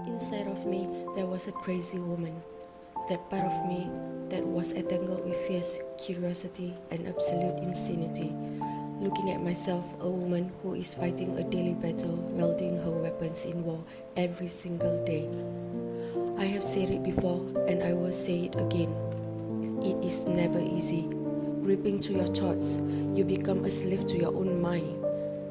Inside of me, there was a crazy woman. That part of me that was entangled with fierce curiosity and absolute insanity. Looking at myself, a woman who is fighting a daily battle, wielding her weapons in war every single day. I have said it before and I will say it again. It is never easy. Gripping to your thoughts, you become a slave to your own mind.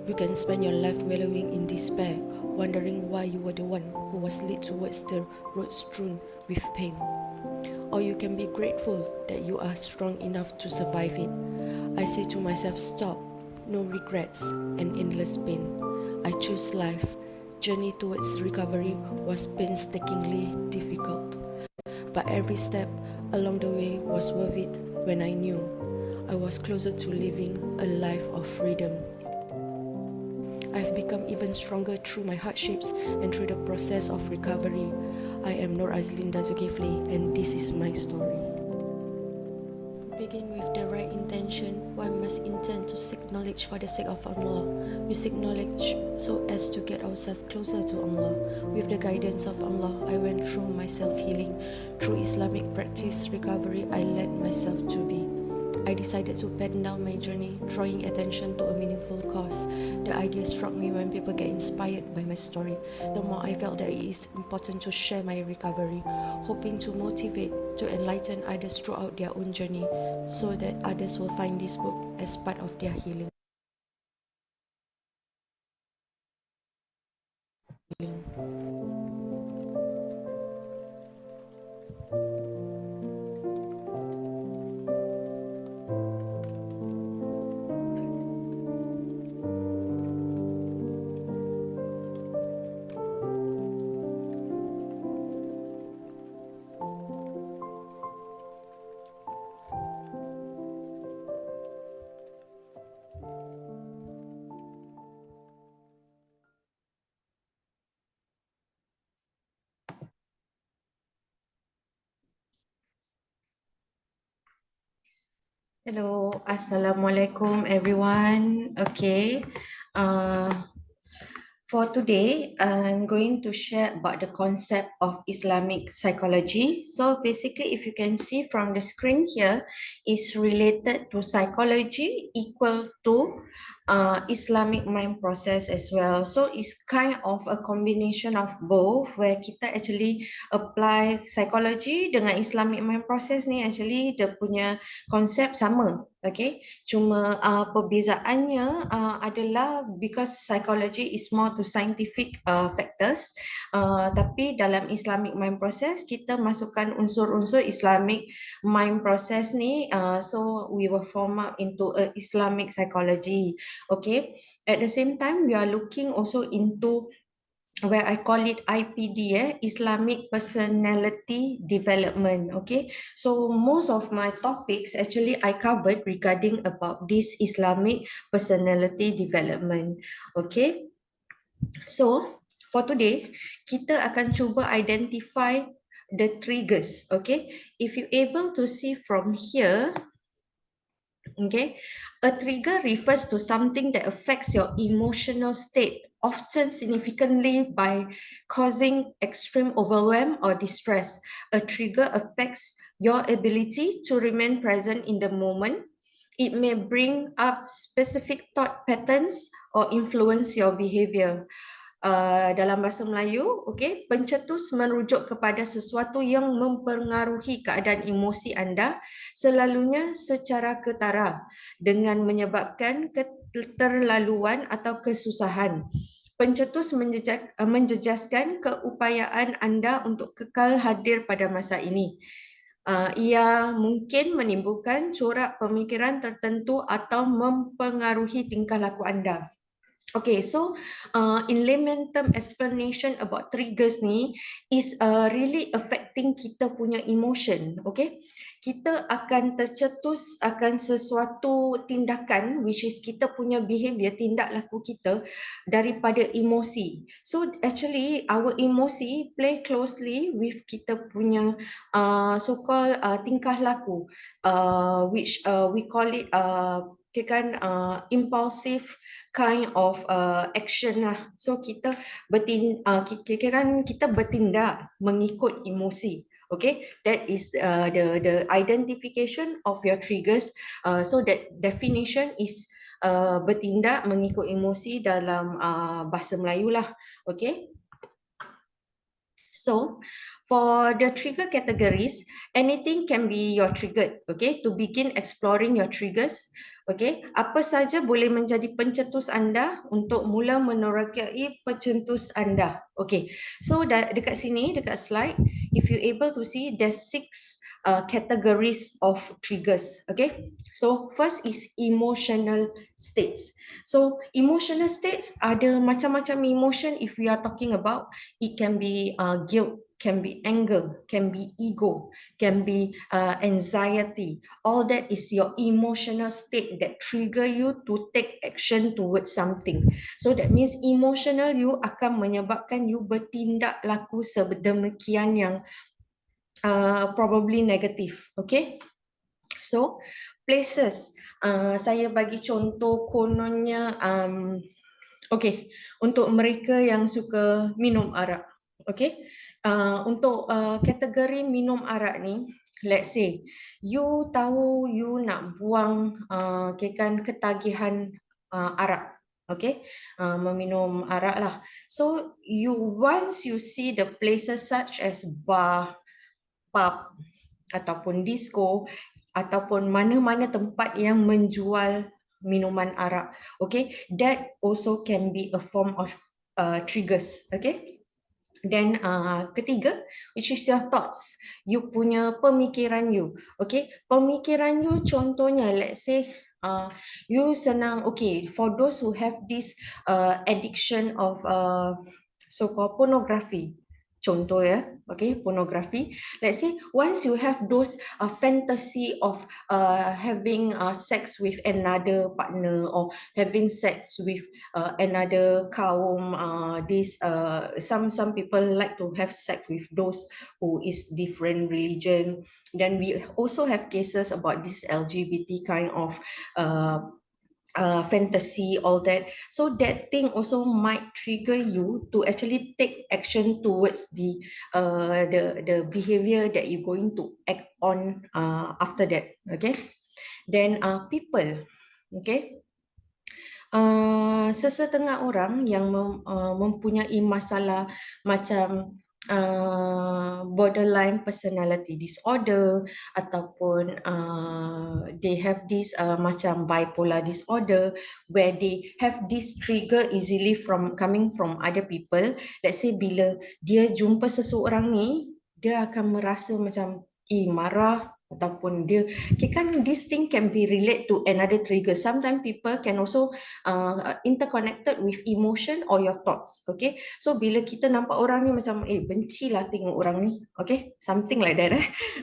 You can spend your life wallowing in despair, wondering why you were the one who was led towards the road strewn with pain. Or you can be grateful that you are strong enough to survive it. I say to myself, stop, no regrets and endless pain. I choose life. Journey towards recovery was painstakingly difficult, but every step along the way was worth it when I knew I was closer to living a life of freedom. I've become even stronger through my hardships and through the process of recovery. I am Nur Azlinda Zulkifli, and this is my story. Begin with the right intention. One must intend to seek knowledge for the sake of Allah. We seek knowledge so as to get ourselves closer to Allah. With the guidance of Allah, I went through my self-healing. Through Islamic practice recovery, I led myself to be. I decided to pen down my journey, drawing attention to a meaningful cause. The idea struck me when people get inspired by my story. The more I felt that it is important to share my recovery, hoping to motivate, to enlighten others throughout their own journey, so that others will find this book as part of their healing. Hello, Assalamualaikum everyone. Okay, uh, for today, I'm going to share about the concept of Islamic psychology. So basically, if you can see from the screen here, is related to psychology equal to Islamic mind process as well. So it's kind of a combination of both where kita actually apply psychology dengan Islamic mind process ni actually dia punya konsep sama. Okay, cuma perbezaannya adalah because psychology is more to scientific factors, tapi dalam Islamic mind process kita masukkan unsur-unsur Islamic mind process ni, so we will form up into a Islamic psychology. Okay, at the same time we are looking also into where I call it IPD, Islamic Personality Development. Okay, so most of my topics actually I covered regarding about this Islamic Personality Development. Okay, so for today kita akan cuba identify the triggers. Okay, if you able to see from here. Okay, a trigger refers to something that affects your emotional state, often significantly by causing extreme overwhelm or distress. A trigger affects your ability to remain present in the moment. It may bring up specific thought patterns or influence your behavior. Dalam bahasa Melayu, okay, pencetus merujuk kepada sesuatu yang mempengaruhi keadaan emosi anda selalunya secara ketara dengan menyebabkan keterlaluan atau kesusahan. Pencetus menjejaskan keupayaan anda untuk kekal hadir pada masa ini. Ia mungkin menimbulkan corak pemikiran tertentu atau mempengaruhi tingkah laku anda. Okay, so in layman term explanation about triggers ni is really affecting kita punya emotion. Okay, kita akan tercetus akan sesuatu tindakan which is kita punya behavior, tindak laku kita daripada emosi. So actually our emosi play closely with kita punya so called tingkah laku, which we call it kan impulsive kind of action lah. So kita kita bertindak mengikut emosi. Okay, that is the identification of your triggers. So that definition is bertindak mengikut emosi dalam bahasa Melayu lah. Okay. So, for the trigger categories, anything can be your trigger. Okay, to begin exploring your triggers. Okay, apa saja boleh menjadi pencetus anda untuk mula menerokai pencetus anda. Okay, so dekat sini, dekat slide, if you able to see, there's 6 categories of triggers. Okay, so first is emotional states. So emotional states ada macam-macam emotion if we are talking about. It can be guilt, can be anger, can be ego, can be anxiety. All that is your emotional state that trigger you to take action towards something. So that means emotional you akan menyebabkan you bertindak laku sedemikian yang probably negative. Okay. So places, saya bagi contoh kononnya okay, untuk mereka yang suka minum arak, okay, untuk kategori minum arak ni, let's say you tahu you nak buang ketagihan arak, okay, meminum arak lah. So once you see the places such as bar, pub ataupun disco ataupun mana-mana tempat yang menjual minuman arak, okay, that also can be a form of triggers. Okay, then ketiga, which is your thoughts, you punya pemikiran you. Okay, pemikiran you contohnya, let's say you senang, okay, for those who have this addiction of so-called pornography, contoh ya, okay, pornography. Let's say once you have those fantasy of having sex with another partner or having sex with another kaum, some people like to have sex with those who is different religion. Then we also have cases about this LGBT kind of fantasy, all that. So that thing also might trigger you to actually take action towards the behavior that you're going to act on after that. Okay, then people, okay, sesetengah orang yang mempunyai masalah macam borderline personality disorder ataupun they have this macam bipolar disorder where they have this trigger easily coming from other people. Let's say bila dia jumpa seseorang ni, dia akan merasa macam marah ataupun dia, okay, kan this thing can be relate to another trigger. Sometimes people can also interconnected with emotion or your thoughts. Okay, so bila kita nampak orang ni macam benci lah tengok orang ni, okay, something like that.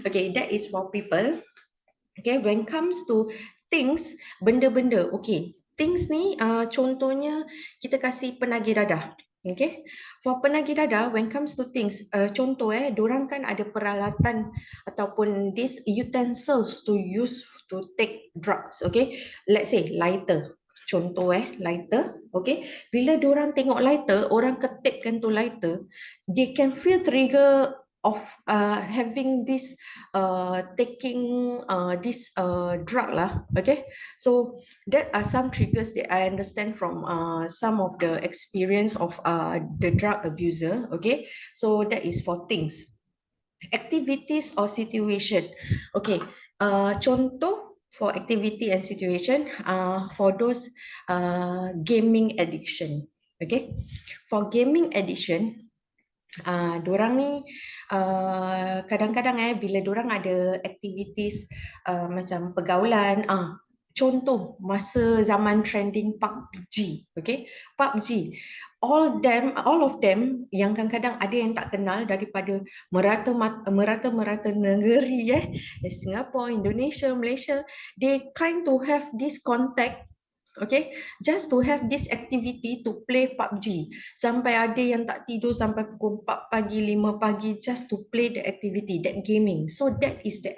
Okay, that is for people. Okay, when comes to things, benda-benda, okay, things ni contohnya kita kasih penagih dadah. Okay, for penagih dadah, when comes to things, contoh dorang kan ada peralatan ataupun these utensils to use to take drugs. Okay, let's say lighter, contoh lighter. Okay, bila dorang tengok lighter, orang ketipkan tu lighter, they can feel trigger of having this taking this drug lah. Okay, so that are some triggers that I understand from some of the experience of the drug abuser. Okay, so that is for things. Activities or situation. Okay, contoh for activity and situation, for those gaming addiction. Okay, for gaming addiction, dorang ni kadang-kadang bila dorang ada activities macam pergaulan, contoh masa zaman trending PUBG, okay, PUBG, all of them yang kadang-kadang ada yang tak kenal daripada merata-merata negeri, Singapore, Indonesia, Malaysia, they kind to have this contact Okay, just to have this activity to play PUBG. Sampai ada yang tak tidur sampai pukul 4 pagi, 5 pagi just to play the activity, that gaming. So that is the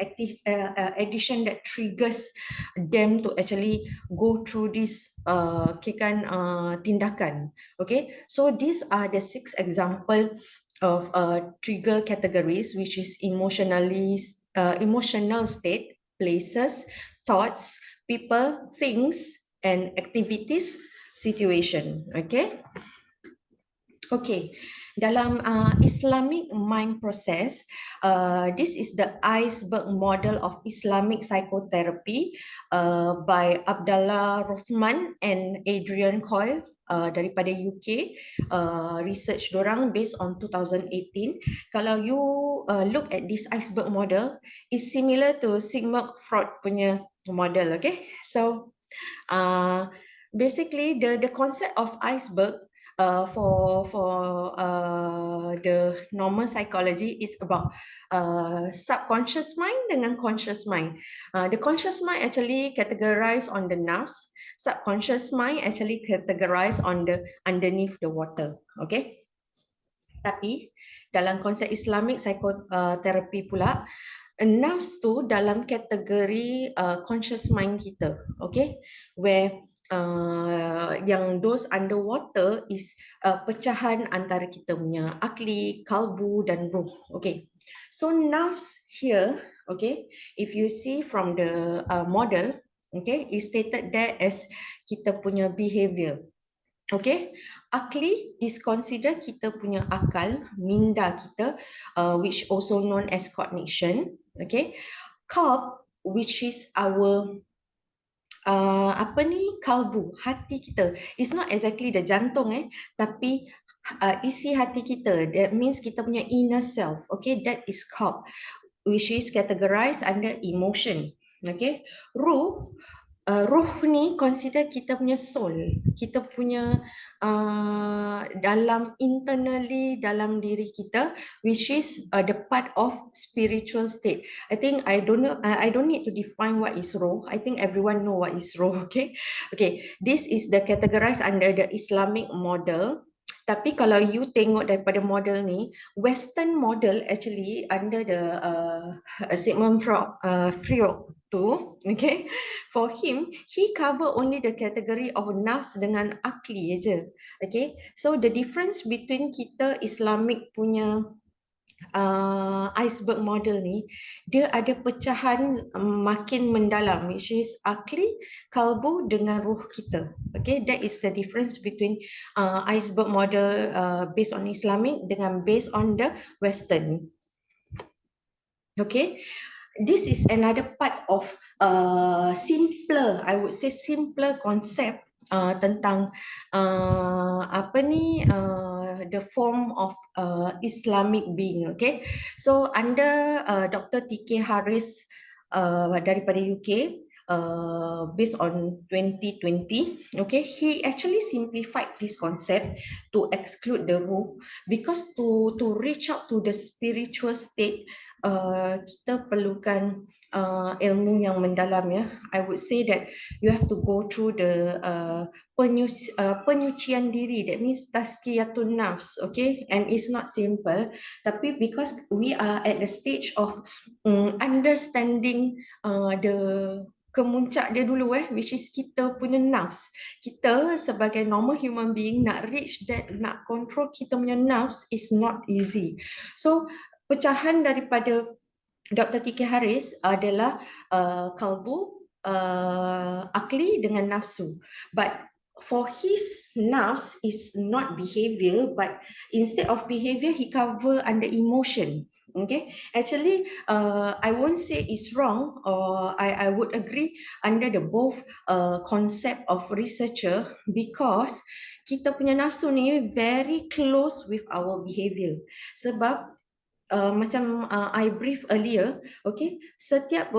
addition that triggers them to actually go through this tindakan. Okay, so these are the 6 example of trigger categories, which is emotional state, places, thoughts, people, things, and activities, situation. Okay. Okay, dalam Islamic mind process, this is the iceberg model of Islamic psychotherapy by Abdullah Rothman and Adrian Coyle daripada UK. Research dorang based on 2018. Kalau you look at this iceberg model, is similar to Sigmund Freud punya model. Okay, so basically the concept of iceberg for the normal psychology is about subconscious mind dengan conscious mind. The conscious mind actually categorized on the nafs. Subconscious mind actually categorized on the underneath the water. Okay. Tapi dalam konsep Islamic psychotherapy pula, nafs tu dalam kategori conscious mind kita, okay, where yang those underwater is pecahan antara kita punya akli, kalbu dan ruh. Okay, so nafs here, okay, if you see from the model, okay, is stated there as kita punya behavior. Okay, akli is considered kita punya akal, minda kita, which also known as cognition. Okay, qalb, which is our kalbu, hati kita. It's not exactly the jantung tapi isi hati kita. That means kita punya inner self. Okay, that is qalb, which is categorized under emotion. Okay, ruh. Ruh ni consider kita punya soul, kita punya dalam internally dalam diri kita, which is the part of spiritual state. I think I don't know, I don't need to define what is ruh. I think everyone know what is ruh. Okay, okay. This is the categorized under the Islamic model. Tapi kalau you tengok daripada model ni, Western model actually under the Sigmund Freud tu, okay, for him, he cover only the category of nafs dengan akli aja. Okay, so the difference between kita Islamic punya iceberg model ni, dia ada pecahan makin mendalam, which is akli, kalbu dengan ruh kita. Okay, that is the difference between iceberg model based on Islamic dengan based on the Western. Okay, this is another part of simpler, I would say simpler concept tentang the form of Islamic being. Okay, so under Dr. T.K. Harris daripada UK, based on 2020, okay, he actually simplified this concept to exclude the ruh, because to reach out to the spiritual state, kita perlukan ilmu yang mendalam ya. I would say that you have to go through the penyucian diri, that means tazkiyatun nafs, okay, and it's not simple, tapi because we are at the stage of understanding the kemuncak dia dulu which is kita punya nafs. Kita sebagai normal human being nak reach that, nak control kita punya nafs is not easy. So pecahan daripada Dr. T.K. Harris adalah kalbu, akli dengan nafsu. But for his nafs is not behavior, but instead of behavior, he cover under emotion. Okay, actually, I won't say it's wrong, or I would agree under the both concept of researcher, because kita punya nafsu ni very close with our behavior. Sebab macam I brief earlier, okay, setiap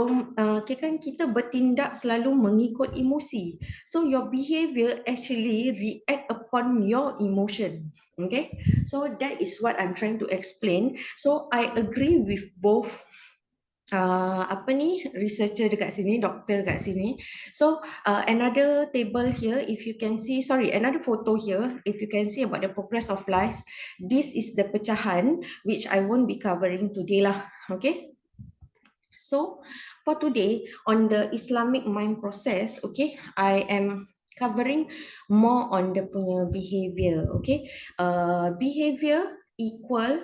kan kita bertindak selalu mengikut emosi. So your behavior actually react upon your emotion. Okay, so that is what I'm trying to explain. So I agree with both apa ni, researcher dekat sini, doktor dekat sini. So another table here, if you can see, sorry, another photo here, if you can see about the progress of lives, this is the pecahan which I won't be covering today lah. Okay. So for today on the Islamic mind process, okay, I am covering more on the punya behavior. Okay, behavior equal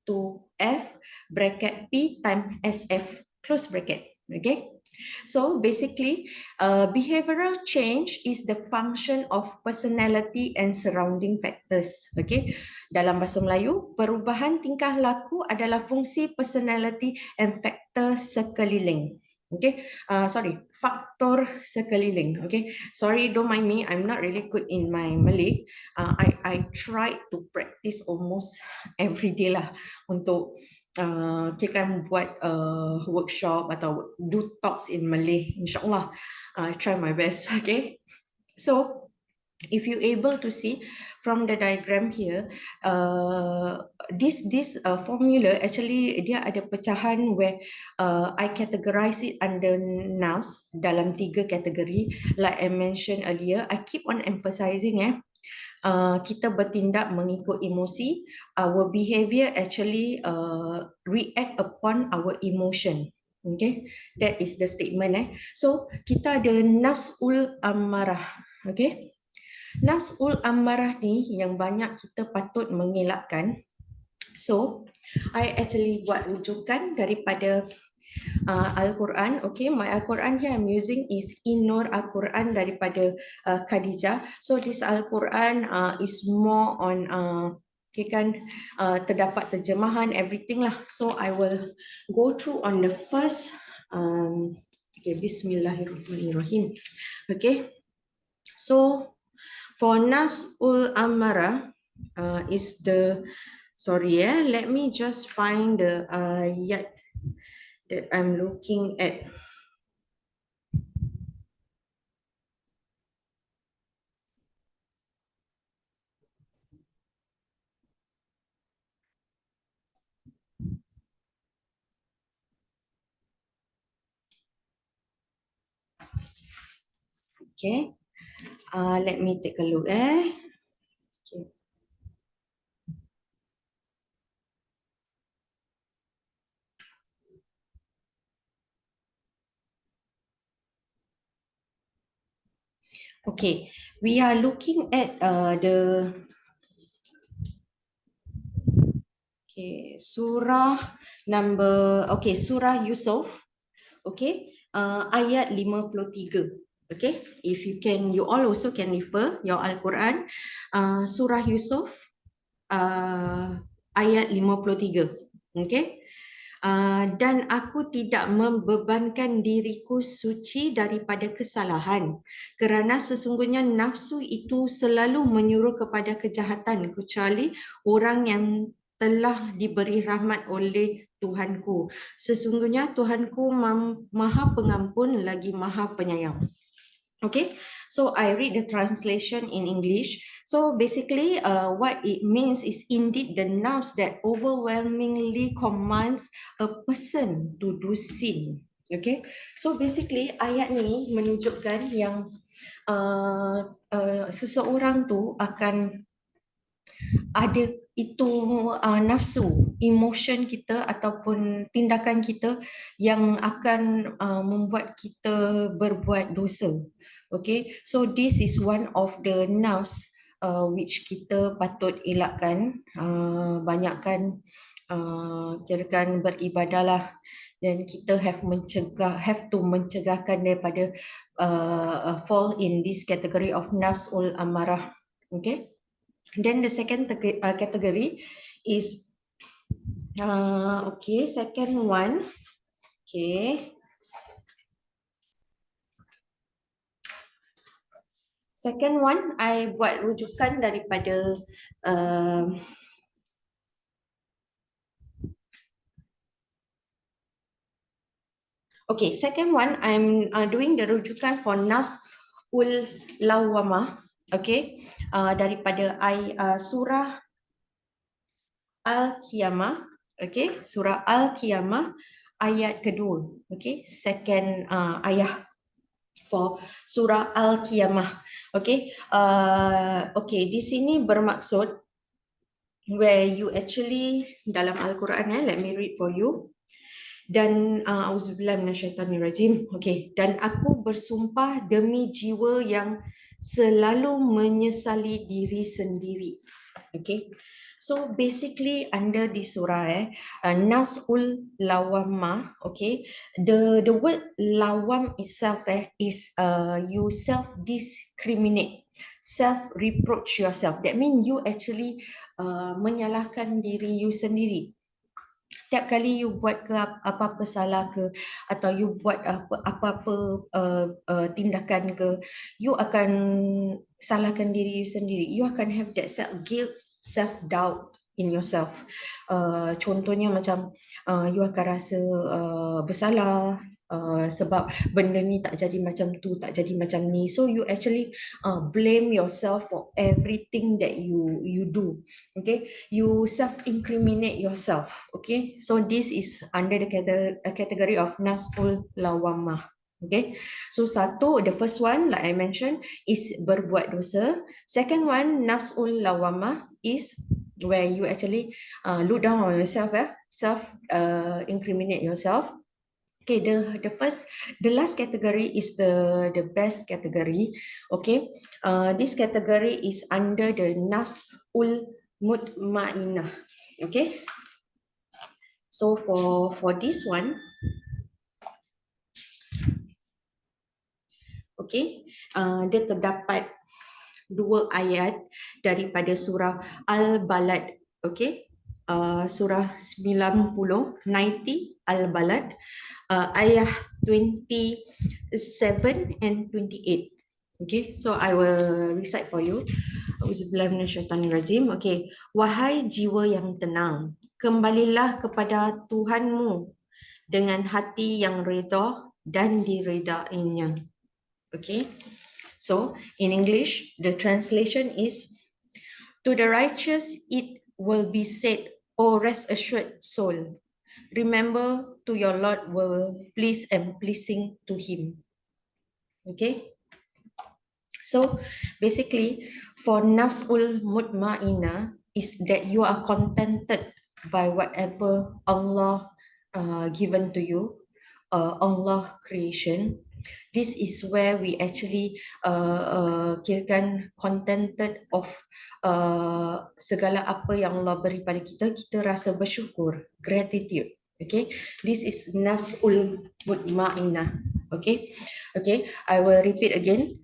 to F bracket P times SF close bracket. Okay, so basically, behavioral change is the function of personality and surrounding factors. Okay, dalam bahasa Melayu, perubahan tingkah laku adalah fungsi personality and factor sekeliling. Okay, sorry, faktor sekeliling. Okay, sorry, don't mind me. I'm not really good in my Malay. I tried to practice almost every day lah untuk kita akan buat workshop atau do talks in Malay, insyaAllah. I try my best, okay? So, if you able to see from the diagram here, this formula actually dia ada pecahan where I categorize it under Nafs dalam 3 kategori. Like I mentioned earlier, I keep on emphasizing kita bertindak mengikut emosi. Our behavior actually react upon our emotion. Okay, that is the statement. So kita ada nafsul amarah. Okay, nafsul amarah ni yang banyak kita patut mengelakkan. So I actually buat rujukan daripada Al-Quran. Okay, my Al-Quran here I'm using is Inur Al-Quran daripada Khadijah. So this Al-Quran is more on terdapat terjemahan everything lah. So I will go through on the first. Okay, Bismillahirrahmanirrahim. Okay, so for Nafsul Amara is the, sorry let me just find the ayat that I'm looking at. Okay, let me take a look. Okay. Okay, we are looking at the surah number, surah Yusuf, ayat 53. Okay, if you can, you all also can refer your Al-Quran, surah Yusuf, ayat 53. Okay. Dan aku tidak membebankan diriku suci daripada kesalahan kerana sesungguhnya nafsu itu selalu menyuruh kepada kejahatan kecuali orang yang telah diberi rahmat oleh Tuhanku. Sesungguhnya Tuhanku Maha Pengampun lagi Maha Penyayang. Okay, so I read the translation in English. So basically, what it means is indeed the nafs that overwhelmingly commands a person to do sin. Okay, so basically ayat ni menunjukkan yang seseorang tu akan ada itu nafsu, emotion kita ataupun tindakan kita yang akan membuat kita berbuat dosa. Okay, so this is one of the nafs which kita patut elakkan. Banyakkan kirakan beribadahlah dan kita have to mencegahkan daripada fall in this category of nafsul amarah. Okay. Then the second category is second one. Okay. Second one, I buat rujukan daripada second one, I'm doing the rujukan for Nafsul Lawwamah. Okay, daripada surah Al-Qiyamah. Okay, surah Al-Qiyamah ayat kedua. Okay, second ayat for surah Al-Qiyamah. Okay, okay, di sini bermaksud where you actually dalam Al-Quran, let me read for you. Dan auzubillah minasyaitanirrajim. Okay, dan aku bersumpah demi jiwa yang selalu menyesali diri sendiri. Okay, so basically under this surah Nafsul Lawamah, okay, the word lawam itself is you self discriminate, self reproach yourself. That means you actually menyalahkan diri you sendiri. Setiap kali you buat ke apa-apa salah ke, atau you buat apa-apa tindakan ke, you akan salahkan diri you sendiri. You akan have that self guilt, self doubt in yourself. Contohnya macam you akan rasa bersalah sebab benda ni tak jadi macam tu, tak jadi macam ni. So you actually blame yourself for everything that you do. Okay, you self-incriminate yourself. Okay, so this is under the category of nafsul lawamah. Okay, so the first one like I mentioned is berbuat dosa. Second one, nafsul lawamah, is where you actually look down on yourself, self incriminate yourself. Okay, the last category is the best category. Okay, this category is under the nafsul mutmainah. Okay, so for this one, okay, dia terdapat dua ayat daripada surah Al-Balad. Okay, surah 90 Al-Balad, ayat 27 and 28. Okay, so I will recite for you. Auzubillahi minasyaitanirrajim. Okay, wahai jiwa yang tenang, kembalilah kepada Tuhanmu dengan hati yang redha dan diredainya. Okay, so in English, the translation is, to the righteous it will be said, O rest assured soul, remember to your Lord will please and pleasing to him. Okay, so basically for nafsul mutmainah is that you are contented by whatever Allah given to you, Allah creation. This is where we actually kirakan contented of segala apa yang Allah beri pada kita, kita rasa bersyukur, gratitude. Okay, this is nafsul mutmainah. Okay, okay, I will repeat again.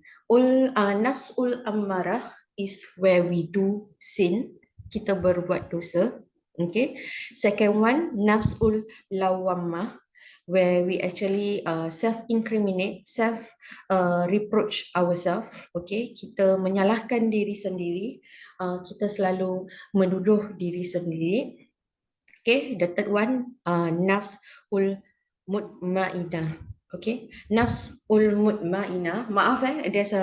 Nafsul ammarah is where we do sin, kita berbuat dosa. Okay, second one, nafsul lawamah, where we actually self-incriminate, self-reproach ourselves. Okay, kita menyalahkan diri sendiri, kita selalu menuduh diri sendiri. Okay, the third one, nafsul mutmainah. Okay, nafsul mutmainah. Maaf there's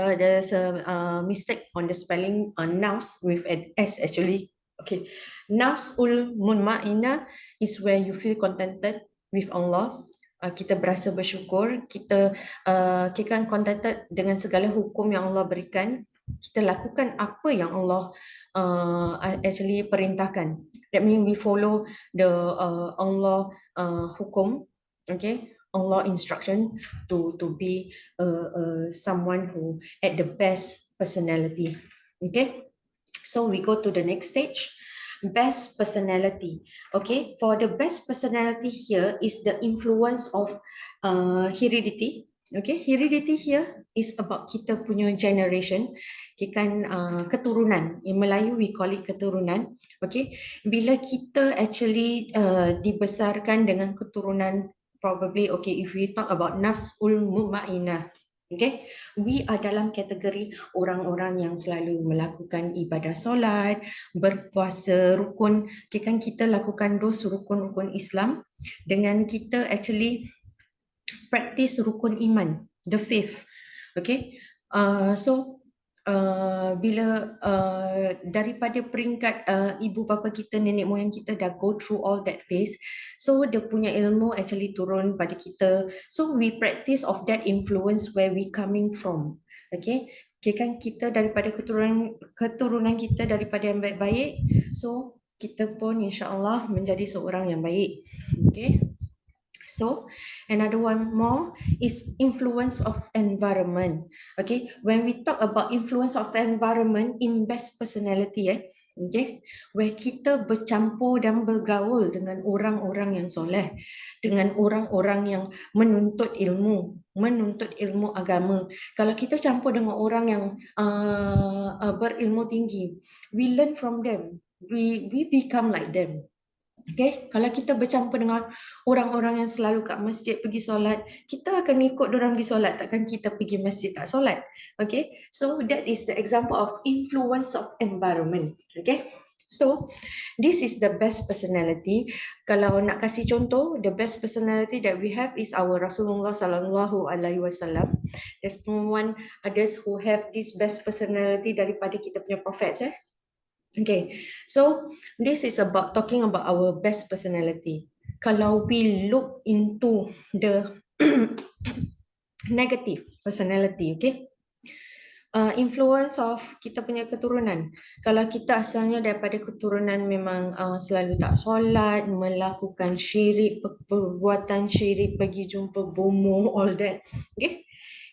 a mistake on the spelling on nafs with an S actually. Okay, nafsul mutmainah is where you feel contented with Allah. Kita berasa bersyukur, kita kan contented dengan segala hukum yang Allah berikan. Kita lakukan apa yang Allah actually perintahkan. That means we follow the Allah hukum, okay, Allah instruction to be someone who at the best personality. Okay, so we go to the next stage, best personality. Okay, for the best personality here is the influence of heredity. Okay, heredity here is about kita punya generation, kan keturunan. In Melayu we call it keturunan. Okay, bila kita actually dibesarkan dengan keturunan, probably, okay, if we talk about nafsul mutmainah, okay, we are dalam kategori orang-orang yang selalu melakukan ibadah solat, berpuasa, rukun. Okay, kan kita lakukan rukun-rukun Islam dengan kita actually practice rukun iman, the faith. Okay, so bila daripada peringkat ibu bapa kita, nenek moyang kita dah go through all that phase, so dia punya ilmu actually turun pada kita, so we practice of that influence where we coming from. Okay, kan kita daripada keturunan kita daripada yang baik-baik, so kita pun insya-Allah menjadi seorang yang baik. Okay. So another one more is influence of environment. Okay, when we talk about influence of environment in best personality, okay, where kita bercampur dan bergaul dengan orang-orang yang soleh, dengan orang-orang yang menuntut ilmu agama. Kalau kita campur dengan orang yang berilmu tinggi, we learn from them, we become like them. Okay, kalau kita bercampur dengan orang-orang yang selalu kat masjid pergi solat, kita akan ikut diorang pergi solat, takkan kita pergi masjid tak solat. Okay, so that is the example of influence of environment. Okay, so this is the best personality. Kalau nak kasih contoh, the best personality that we have is our Rasulullah sallallahu alaihi wasallam. There's no one others who have this best personality daripada kita punya prophets. Okay, so this is about talking about our best personality. Kalau we look into the negative personality, okay, influence of kita punya keturunan. Kalau kita asalnya daripada keturunan memang selalu tak solat, melakukan syirik, perbuatan syirik, pergi jumpa bomoh, all that, okay,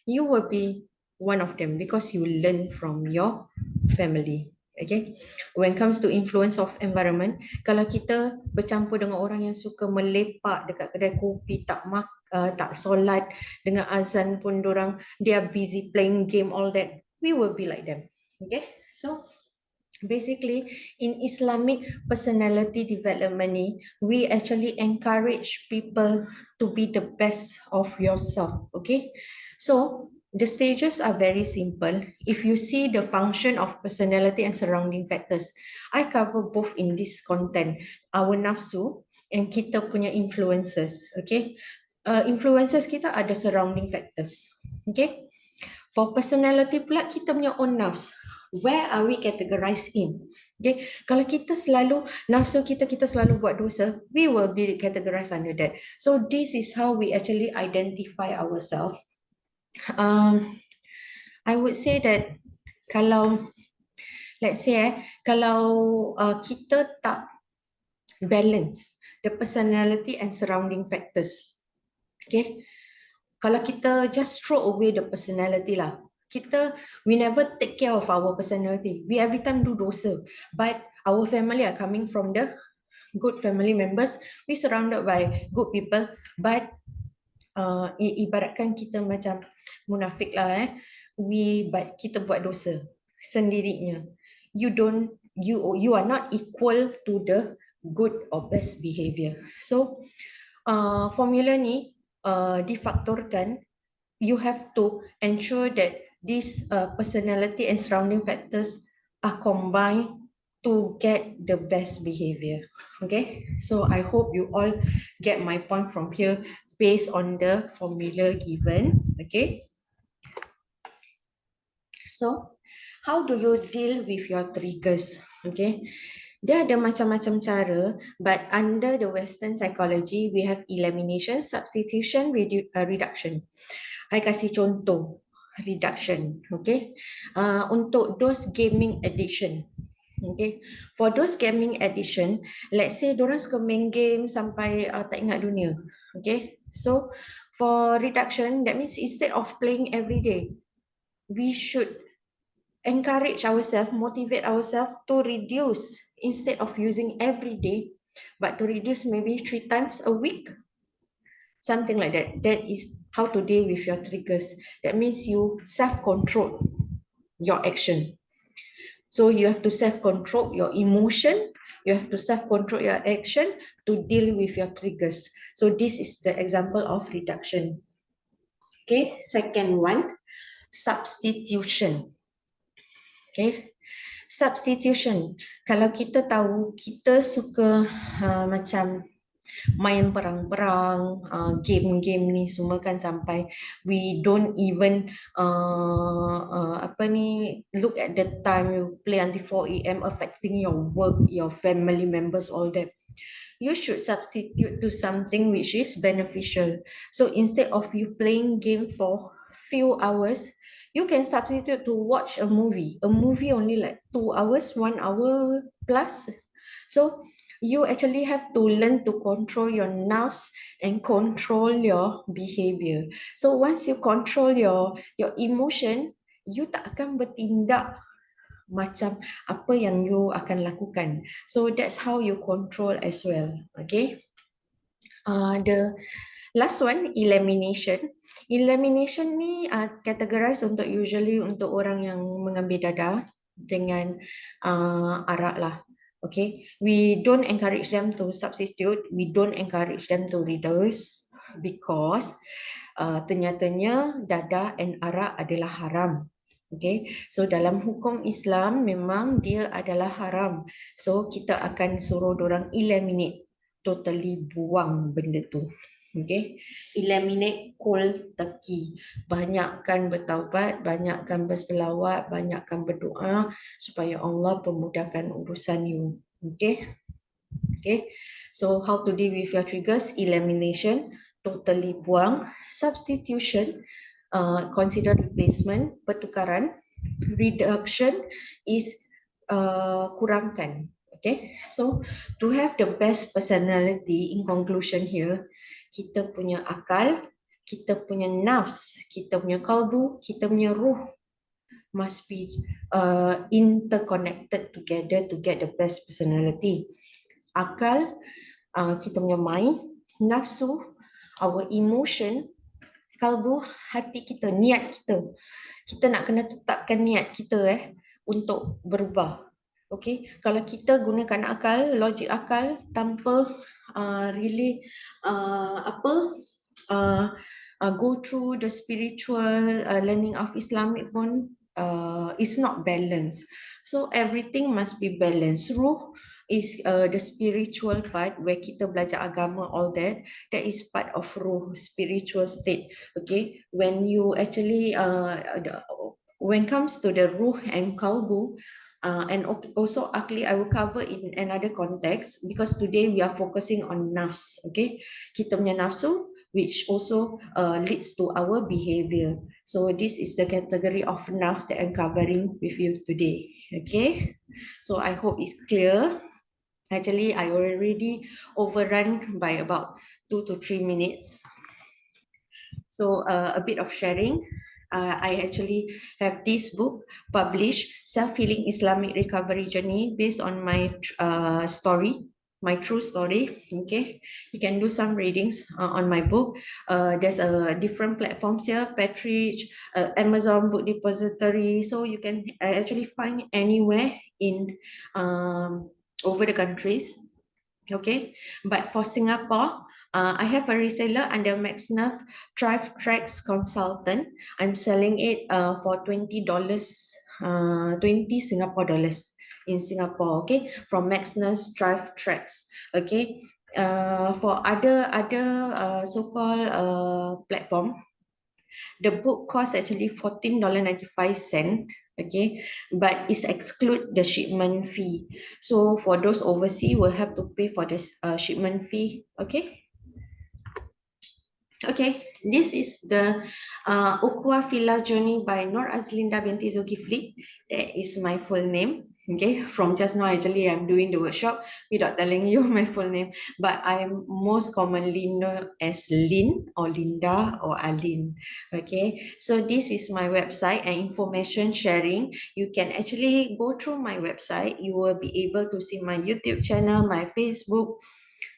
you will be one of them because you learn from your family. Okay, when it comes to influence of environment, kalau kita bercampur dengan orang yang suka melepak dekat kedai kopi, tak solat, dengan azan pun dorang, they are busy playing game, all that, we will be like them. Okay, so basically in Islamic Personality Development ni, we actually encourage people to be the best of yourself. Okay, so the stages are very simple. If you see the function of personality and surrounding factors, I cover both in this content, our nafsu and kita punya influences. Okay, influences kita ada surrounding factors. Okay, for personality pula kita punya own nafs. Where are we categorized in? Okay, kalau kita selalu nafsu kita selalu buat dosa, we will be categorized under that. So this is how we actually identify ourselves. I would say that kalau let's say kalau kita tak balance the personality and surrounding factors, okay, kalau kita just throw away the personality lah, we never take care of our personality, we every time do dosa, but our family are coming from the good family members, we surrounded by good people, but ibaratkan kita macam munafik lah, but kita buat dosa sendirinya, you are not equal to the good or best behavior. So formula ni difaktorkan, you have to ensure that this personality and surrounding factors are combined to get the best behavior. Okay, so I hope you all get my point from here based on the formula given. Okay, so how do you deal with your triggers? Okay, dia ada macam-macam cara, but under the Western psychology, we have elimination, substitution, reduction. I kasih contoh reduction, okay? Untuk those gaming addiction, okay? For those gaming addiction, let's say diorang suka main game sampai tak ingat dunia, okay? So for reduction, that means instead of playing every day, we should encourage ourselves, motivate ourselves to reduce instead of using every day, but to reduce maybe 3 times a week, something like that. That is how to deal with your triggers. That means you self-control your action. So you have to self-control your emotion, you have to self-control your action to deal with your triggers. So this is the example of reduction. Okay, second one, substitution. Okay, substitution. Kalau kita tahu kita suka macam main perang-perang, game-game ni semua kan, sampai we don't even apa ni, look at the time, you play until 4 a.m. affecting your work, your family members, all that. You should substitute to something which is beneficial. So instead of you playing game for few hours, you can substitute to watch a movie. A movie only like 2 hours, 1 hour plus. So you actually have to learn to control your nafs and control your behavior. So once you control your emotion, you tak akan bertindak macam apa yang you akan lakukan. So that's how you control as well. Okay. The last one, elimination. Elimination ni categorize untuk usually untuk orang yang mengambil dadah dengan arak lah. Okay, we don't encourage them to substitute, we don't encourage them to reduce because ternyatanya dadah and arak adalah haram. Okay, so dalam hukum Islam memang dia adalah haram. So kita akan suruh orang eliminate, totally buang benda tu. Okay, eliminate cold turkey. Banyakkan bertaubat, banyakkan berselawat, banyakkan berdoa supaya Allah pemudahkan urusan you. Okay. Okay, so how to deal with your triggers? Elimination, totally buang. Substitution, consider replacement, pertukaran. Reduction is kurangkan. Okay, so to have the best personality, in conclusion here, kita punya akal, kita punya nafs, kita punya kalbu, kita punya ruh must be interconnected together to get the best personality. Akal, kita punya mind, nafsu, our emotion, kalbu, hati kita, niat kita. Kita nak kena tetapkan niat kita untuk berubah. Okay, kalau kita gunakan akal, logik akal tanpa really go through the spiritual learning of Islamic pun is not balanced. So everything must be balanced. Ruh is the spiritual part where kita belajar agama, all that. That is part of ruh, spiritual state. Okay, when you actually when comes to the ruh and kalbu, and also akli, I will cover in another context because today we are focusing on nafs. Okay, kita punya nafsu, which also leads to our behavior. So this is the category of nafs that I'm covering with you today. Okay, so I hope it's clear. Actually, I already overrun by about 2 to 3 minutes. So a bit of sharing. I actually have this book published, Self-Healing Islamic Recovery Journey, based on my story, my true story. Okay, you can do some readings on my book. There's a different platforms here, Patreon, Amazon Book Depository, so you can actually find anywhere in over the countries. Okay, but for Singapore, I have a reseller under MaxNav Drive Tracks Consultant. I'm selling it for $20, 20 Singapore dollars in Singapore. Okay, from MaxNav Drive Tracks. Okay, for other so-called platform, the book costs actually $14.95. Okay, but it's exclude the shipment fee. So for those overseas, will have to pay for this shipment fee. Okay. Okay, this is the Ukwa Villa Journey by Nur Azlinda binti Zulkifli. That is my full name. Okay, from just now actually I'm doing the workshop without telling you my full name, but I'm most commonly known as Lin or Linda or Alin. Okay, so this is my website and information sharing. You can actually go through my website. You will be able to see my YouTube channel, my Facebook,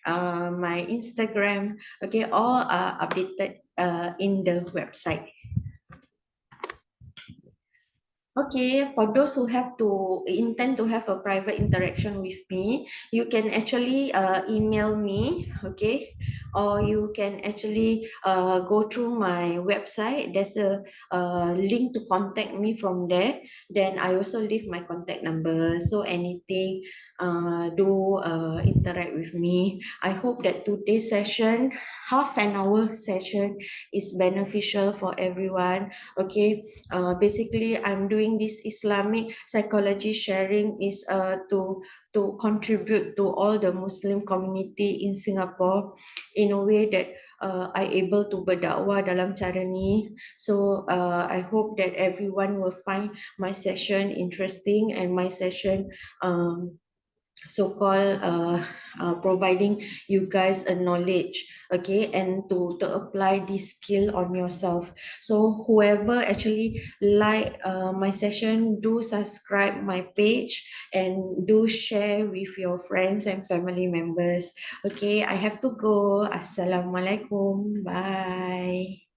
my Instagram. Okay, all are updated in the website. Okay, for those who have to intend to have a private interaction with me, you can actually email me, okay, or you can actually go through my website. There's a link to contact me from there. Then I also leave my contact number. So anything do interact with me. I hope that today's session, half an hour session, is beneficial for everyone. Okay, basically I'm doing this Islamic psychology sharing is to contribute to all the Muslim community in Singapore in a way that I able to berdakwah dalam cara ni. So I hope that everyone will find my session interesting and my session so-called providing you guys a knowledge, okay, and to apply this skill on yourself. So whoever actually like my session, do subscribe my page and do share with your friends and family members. Okay, I have to go. Assalamualaikum. Bye.